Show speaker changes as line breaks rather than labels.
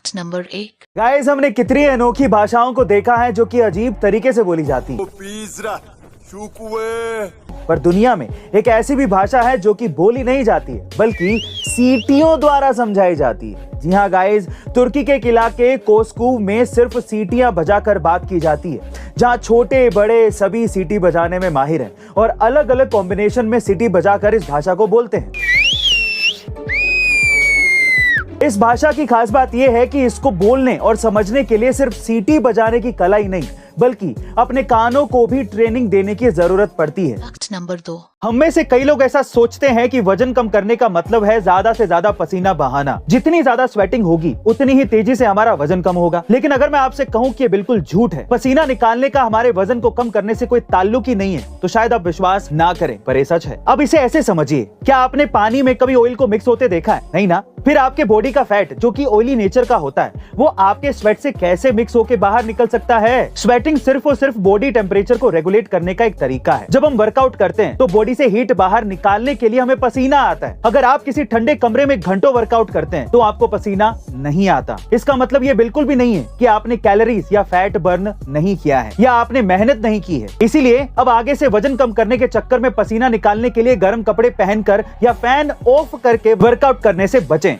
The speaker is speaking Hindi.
Fact number 1।
गाइस, हमने कितनी अनोखी भाषाओं को देखा है जो कि अजीब तरीके से बोली जाती है, पर दुनिया में एक ऐसी भी भाषा है जो कि बोली नहीं जाती है बल्कि सीटियों द्वारा समझाई जाती है। जी हाँ गाइस, तुर्की के इलाके कोस्कूव में सिर्फ सीटियां बजाकर बात की जाती है, जहां छोटे बड़े सभी सीटी बजाने में माहिर हैं और अलग अलग कॉम्बिनेशन में सीटी बजाकर इस भाषा को बोलते हैं। इस भाषा की खास बात यह है कि इसको बोलने और समझने के लिए सिर्फ सीटी बजाने की कला ही नहीं बल्कि अपने कानों को भी ट्रेनिंग देने की जरूरत पड़ती है।
Fact number 2।
हम में से कई लोग ऐसा सोचते हैं कि वजन कम करने का मतलब है ज्यादा से ज्यादा पसीना बहाना। जितनी ज्यादा स्वेटिंग होगी उतनी ही तेजी से हमारा वजन कम होगा। लेकिन अगर मैं आपसे कहूं कि ये बिल्कुल झूठ है, पसीना निकालने का हमारे वजन को कम करने से कोई ताल्लुक ही नहीं है, तो शायद आप विश्वास ना करें, पर ये सच है। अब इसे ऐसे समझिए, क्या आपने पानी में कभी ऑयल को मिक्स होते देखा है? नहीं ना। फिर आपके बॉडी का फैट जो कि ऑयली नेचर का होता है, वो आपके स्वेट से कैसे मिक्स होकर बाहर निकल सकता है? स्वेटिंग सिर्फ और सिर्फ बॉडी टेम्परेचर को रेगुलेट करने का एक तरीका है। जब हम वर्कआउट करते हैं तो बॉडी से हीट बाहर निकालने के लिए हमें पसीना आता है। अगर आप किसी ठंडे कमरे में घंटों वर्कआउट करते हैं तो आपको पसीना नहीं आता। इसका मतलब ये बिल्कुल भी नहीं है कि आपने कैलोरीज या फैट बर्न नहीं किया है या आपने मेहनत नहीं की है। इसीलिए अब आगे से वजन कम करने के चक्कर में पसीना निकालने के लिए गर्म कपड़े पहनकर या फैन ऑफ करके वर्कआउट करने से बचें।